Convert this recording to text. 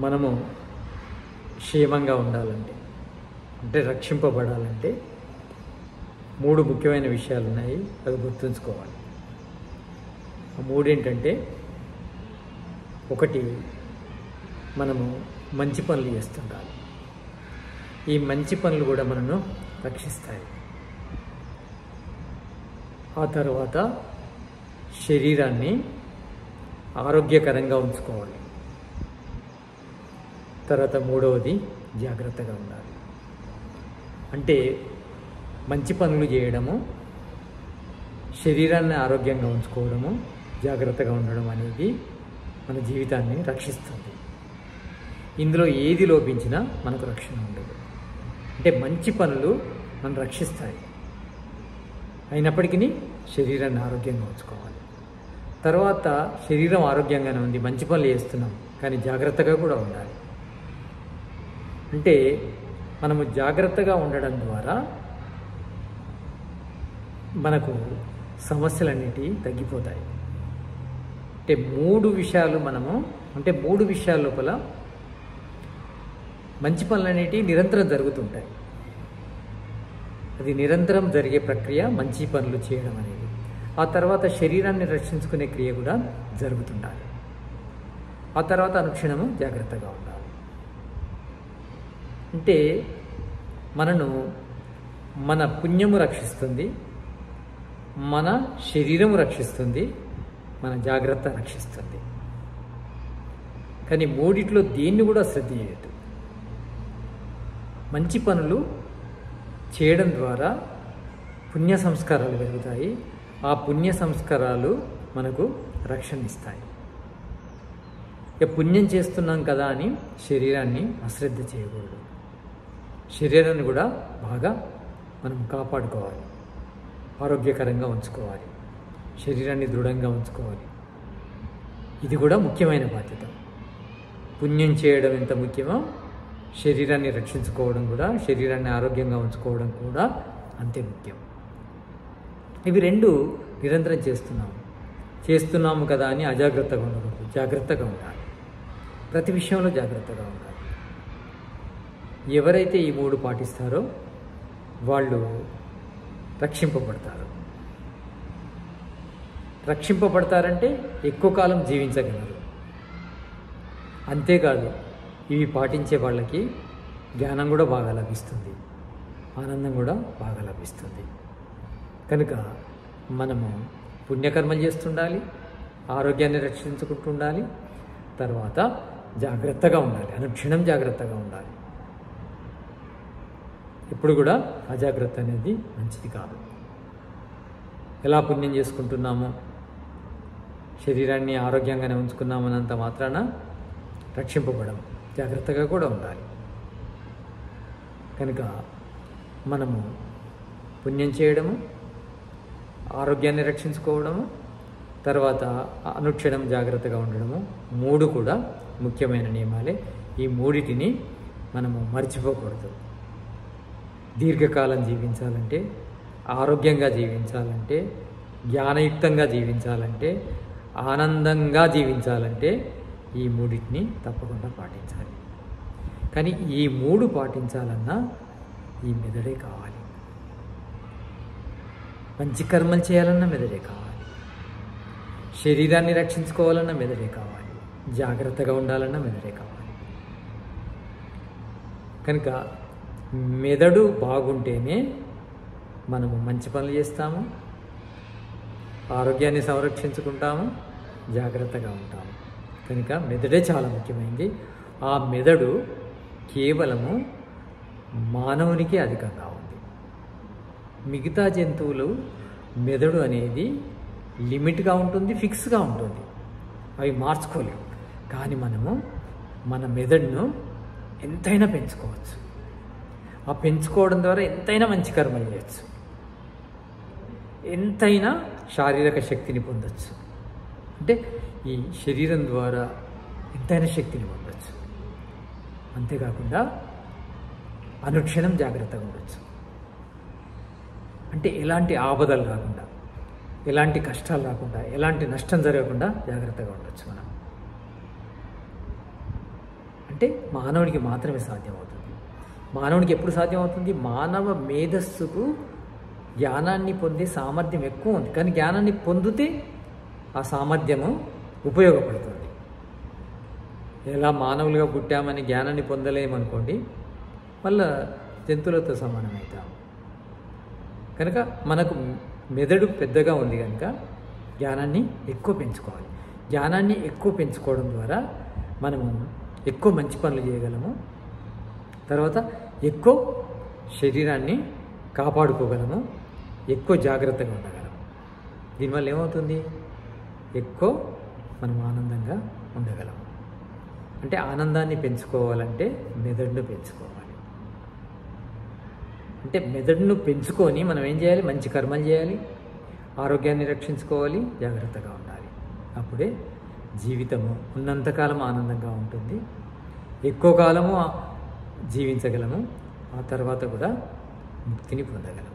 మనము క్షేమంగా ఉండాలంటే, అంటే రక్షింపబడాలంటే 3 ముఖ్యమైన విషయాలు ఉన్నాయి. అవి గుర్తుంచుకోవాలి. ఆ 3 ఏంటంటే, ఒకటి, మనము మంచి పనులు చేస్తుండాలి. ఈ మంచి పనులు కూడా మనను రక్షిస్తాయి. ఆ తర్వాత శరీరాన్ని ఆరోగ్యకరంగా ఉంచుకోవాలి. తర్వాత 3వది జాగ్రత్తగా ఉండాలి. అంటే మంచి పనులు చేయడము, శరీరాన్ని ఆరోగ్యంగా ఉంచుకోవడము, జాగ్రత్తగా ఉండడం అనేది మన జీవితాన్ని రక్షిస్తుంది. ఇందులో ఏది లోపించినా మనకు రక్షణ ఉండదు. అంటే మంచి పనులు మనం రక్షిస్తాయి. అయినప్పటికీ శరీరాన్ని ఆరోగ్యంగా ఉంచుకోవాలి. తర్వాత శరీరం ఆరోగ్యంగానే ఉంది, మంచి పనులు చేస్తున్నాం, కానీ జాగ్రత్తగా కూడా ఉండాలి. అంటే మనము జాగ్రత్తగా ఉండడం ద్వారా మనకు సమస్యలన్నిటివి తగ్గిపోతాయి. అంటే 3 విషయాలు అంటే 3 విషయాల లోపల మంచి పనులు అనేటివి నిరంతరం జరుగుతుంటాయి. అది నిరంతరం జరిగే ప్రక్రియ మంచి పనులు చేయడం అనేది. ఆ తర్వాత శరీరాన్ని రక్షించుకునే క్రియ కూడా జరుగుతుండాలి. ఆ తర్వాత అనుక్షణము జాగ్రత్తగా ఉండాలి. అంటే మన పుణ్యము రక్షిస్తుంది, మన శరీరము రక్షిస్తుంది, మన జాగ్రత్త రక్షిస్తుంది. కానీ 3 దేన్ని కూడా శ్రద్ధ చేయదు. మంచి పనులు చేయడం ద్వారా పుణ్య సంస్కారాలు పెరుగుతాయి. ఆ పుణ్య సంస్కారాలు మనకు రక్షణ ఇస్తాయి. ఇక పుణ్యం చేస్తున్నాం కదా అని శరీరాన్ని అశ్రద్ధ చేయకూడదు. శరీరాన్ని కూడా బాగా మనం కాపాడుకోవాలి, ఆరోగ్యకరంగా ఉంచుకోవాలి, శరీరాన్ని దృఢంగా ఉంచుకోవాలి. ఇది కూడా ముఖ్యమైన బాధ్యత. పుణ్యం చేయడం ఎంత ముఖ్యమో శరీరాన్ని రక్షించుకోవడం కూడా, శరీరాన్ని ఆరోగ్యంగా ఉంచుకోవడం కూడా అంతే ముఖ్యం. ఇవి 2 నిరంతరం చేస్తున్నాము కదా అని అజాగ్రత్తగా ఉండకూడదు. జాగ్రత్తగా ఉండాలి. ప్రతి విషయంలో జాగ్రత్తగా ఉండాలి. ఎవరైతే ఈ 3 పాటిస్తారో వాళ్ళు రక్షింపబడతారంటే ఎక్కువ కాలం జీవించగలరు. అంతేకాదు, ఇవి పాటించే వాళ్ళకి జ్ఞానం కూడా బాగా లభిస్తుంది, ఆనందం కూడా బాగా లభిస్తుంది. కనుక మనము పుణ్యకర్మలు చేస్తుండాలి, ఆరోగ్యాన్ని రక్షించుకుంటుండాలి, తర్వాత జాగ్రత్తగా ఉండాలి, అనుక్షణం జాగ్రత్తగా ఉండాలి. ఎప్పుడు కూడా అజాగ్రత్త అనేది మంచిది కాదు. ఎలా పుణ్యం చేసుకుంటున్నామో, శరీరాన్ని ఆరోగ్యంగానే ఉంచుకున్నామన్నంత మాత్రాన రక్షింపబడం, జాగ్రత్తగా కూడా ఉండాలి. కనుక మనము పుణ్యం చేయడము, ఆరోగ్యాన్ని రక్షించుకోవడము, తర్వాత అనుక్షణం జాగ్రత్తగా ఉండడము 3 కూడా ముఖ్యమైన నియమాలే. ఈ 3టిని మనము మర్చిపోకూడదు. దీర్ఘకాలం జీవించాలంటే, ఆరోగ్యంగా జీవించాలంటే, జ్ఞానయుక్తంగా జీవించాలంటే, ఆనందంగా జీవించాలంటే ఈ 3టిని తప్పకుండా పాటించాలి. కానీ ఈ 3 పాటించాలన్నా ఈ మెదడే కావాలి. మంచి కర్మలు చేయాలన్నా మెదడే కావాలి, శరీరాన్ని రక్షించుకోవాలన్నా మెదడే కావాలి, జాగ్రత్తగా ఉండాలన్నా మెదడే కావాలి. కనుక మెదడు బాగుంటేనే మనము మంచి పనులు చేస్తాము, ఆరోగ్యాన్ని సంరక్షించుకుంటాము, జాగ్రత్తగా ఉంటాము. కనుక మెదడే చాలా ముఖ్యమైనది. ఆ మెదడు కేవలము మానవునికి అధికంగా ఉంది. మిగతా జంతువులు మెదడు అనేది లిమిట్గా ఉంటుంది, ఫిక్స్గా ఉంటుంది, అవి మార్చుకోలేవు. కానీ మనము మన మెదడును ఎంతైనా పెంచుకోవచ్చు. ఆ పెంచుకోవడం ద్వారా ఎంతైనా మంచి కర్మలు చేయొచ్చు, ఎంతైనా శారీరక శక్తిని పొందొచ్చు. అంటే ఈ శరీరం ద్వారా ఎంతైనా శక్తిని పొందొచ్చు. అంతేకాకుండా అనుక్షణం జాగ్రత్తగా ఉండొచ్చు. అంటే ఎలాంటి ఆపదలు రాకుండా, ఎలాంటి కష్టాలు రాకుండా, ఎలాంటి నష్టం జరగకుండా జాగ్రత్తగా ఉండొచ్చు మనం. అంటే మానవుడికి మాత్రమే సాధ్యమవుతుంది. మానవుడికి ఎప్పుడు సాధ్యమవుతుంది? మానవ మేధస్సుకు జ్ఞానాన్ని పొందే సామర్థ్యం ఎక్కువ ఉంది, కానీ జ్ఞానాన్ని పొందితే ఆ సామర్థ్యము ఉపయోగపడుతుంది. ఎలా మానవులుగా పుట్టామని జ్ఞానాన్ని పొందలేమనుకోండి, మళ్ళా జంతువులతో సమానమవుతాం. కనుక మనకు మెదడు పెద్దగా ఉంది కనుక జ్ఞానాన్ని ఎక్కువ పెంచుకోవాలి. జ్ఞానాన్ని ఎక్కువ పెంచుకోవడం ద్వారా మనము ఎక్కువ మంచి పనులు చేయగలము. తర్వాత ఎక్కువ శరీరాన్ని కాపాడుకోగలము, ఎక్కువ జాగ్రత్తగా ఉండగలము. దీనివల్ల ఏమవుతుంది? ఎక్కువ మనం ఆనందంగా ఉండగలము. అంటే ఆనందాన్ని పెంచుకోవాలంటే మెదడును పెంచుకోవాలి. అంటే మెదడును పెంచుకొని మనం ఏం చేయాలి? మంచి కర్మలు చేయాలి, ఆరోగ్యాన్ని రక్షించుకోవాలి, జాగ్రత్తగా ఉండాలి. అప్పుడే జీవితము ఉన్నంతకాలం ఆనందంగా ఉంటుంది, ఎక్కువ కాలము జీవించగలము, ఆ తర్వాత కూడా ముక్తిని పొందగలము.